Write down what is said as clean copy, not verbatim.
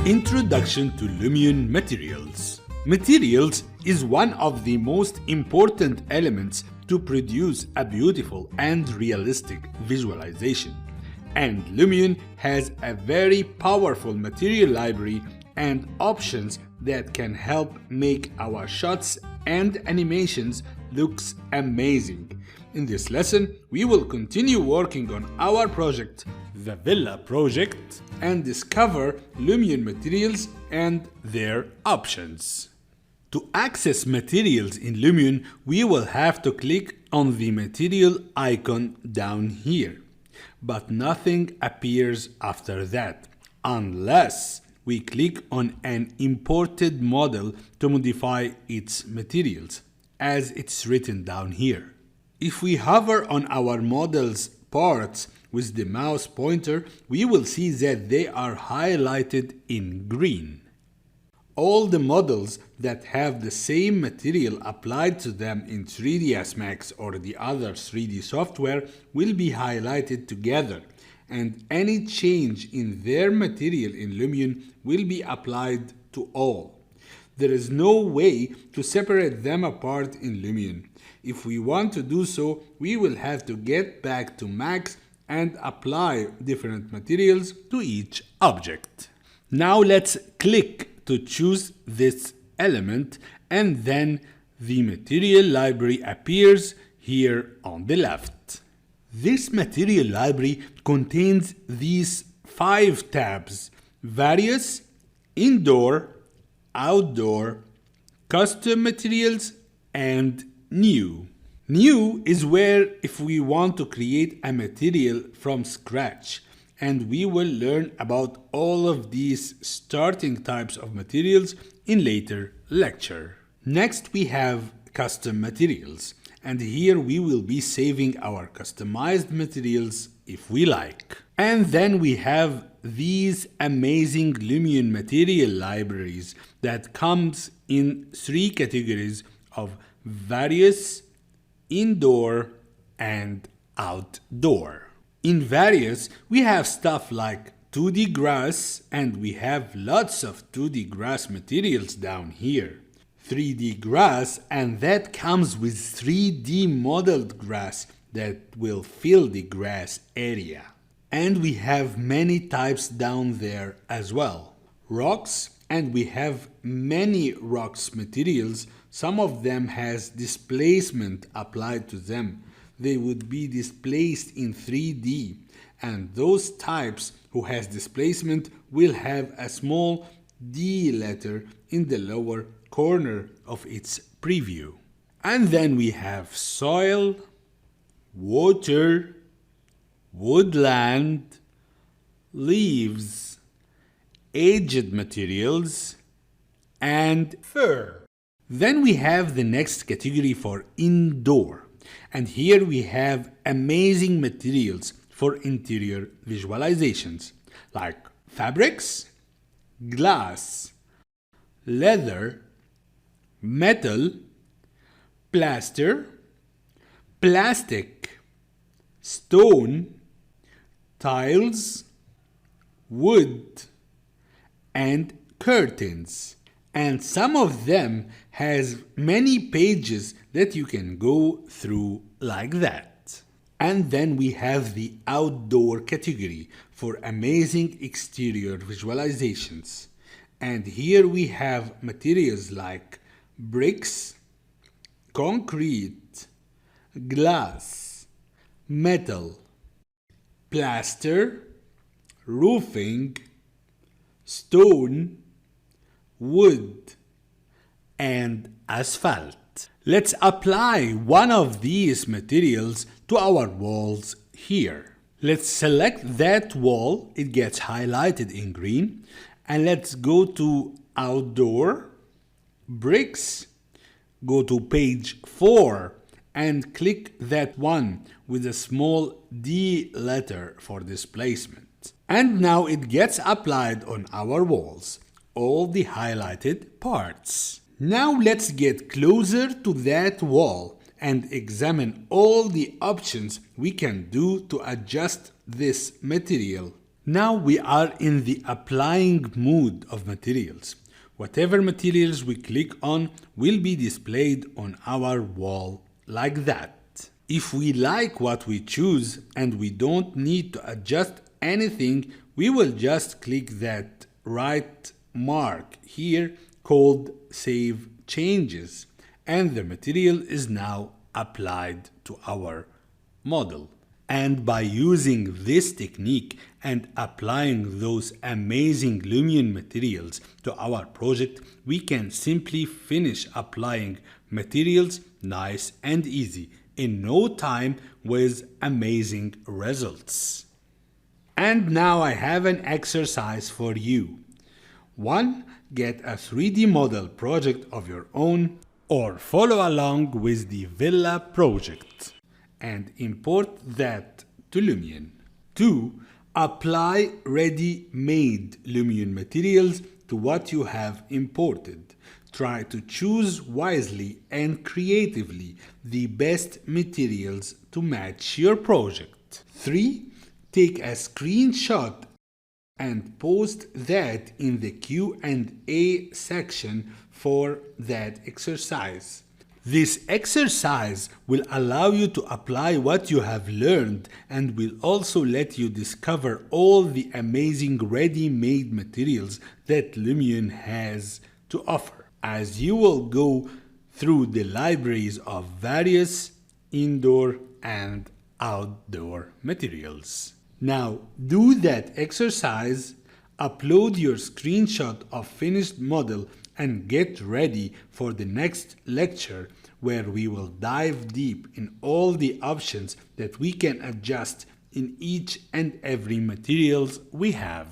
Introduction to Lumion Materials. Materials is one of the most important elements to produce a beautiful and realistic visualization. And Lumion has a very powerful material library and options that can help make our shots and animations looks amazing. In this lesson, we will continue working on our project, the Villa project, and discover Lumion materials and their options. To access materials in Lumion, we will have to click on the material icon down here. But nothing appears after that, unless we click on an imported model to modify its materials, as it's written down here. If we hover on our model's parts with the mouse pointer, we will see that they are highlighted in green. All the models that have the same material applied to them in 3ds Max or the other 3D software will be highlighted together, and any change in their material in Lumion will be applied to all. There is no way to separate them apart in Lumion. If we want to do so, we will have to get back to Max and apply different materials to each object. Now let's click to choose this element, and then the material library appears here on the left. This material library contains these 5 tabs: various, indoor, outdoor, custom materials, and new. New is where if we want to create a material from scratch, and we will learn about all of these starting types of materials in later lecture. Next we have custom materials, and here we will be saving our customized materials if we like. And then we have these amazing Lumion material libraries that comes in 3 categories of various, indoor, and outdoor. In various, we have stuff like 2D grass, and we have lots of 2D grass materials down here. 3D grass, and that comes with 3D modeled grass that will fill the grass area. And we have many types down there as well. Rocks, and we have many rocks materials. Some of them has displacement applied to them. They would be displaced in 3D, and those types who has displacement will have a small D letter in the lower corner of its preview. And then we have soil, water, woodland, leaves, aged materials, and fur. Then we have the next category for indoor, and here we have amazing materials for interior visualizations like fabrics, glass, leather, metal, plaster, plastic, stone, tiles, wood, and curtains. And some of them has many pages that you can go through like that. And then we have the outdoor category for amazing exterior visualizations. And here we have materials like bricks, concrete, glass, metal, plaster, roofing, stone, wood, and asphalt. Let's apply one of these materials to our walls here. Let's select that wall, it gets highlighted in green, and let's go to outdoor, bricks, go to page 4 and click that one with a small D letter for displacement. And now it gets applied on our walls, all the highlighted parts. Now let's get closer to that wall and examine all the options we can do to adjust this material. Now we are in the applying mood of materials. Whatever materials we click on will be displayed on our wall like that. If we like what we choose and we don't need to adjust anything, we will just click that right mark here called Save Changes, and the material is now applied to our model. And by using this technique and applying those amazing Lumion materials to our project, we can simply finish applying materials nice and easy in no time with amazing results. And now I have an exercise for you. 1. Get a 3D model project of your own or follow along with the Villa project and import that to Lumion. 2. Apply ready-made Lumion materials to what you have imported. Try to choose wisely and creatively the best materials to match your project. 3. Take a screenshot and post that in the Q&A section for that exercise. This exercise will allow you to apply what you have learned and will also let you discover all the amazing ready-made materials that Lumion has to offer, as you will go through the libraries of various indoor and outdoor materials. Now, do that exercise, upload your screenshot of finished model, and get ready for the next lecture where we will dive deep in all the options that we can adjust in each and every materials we have.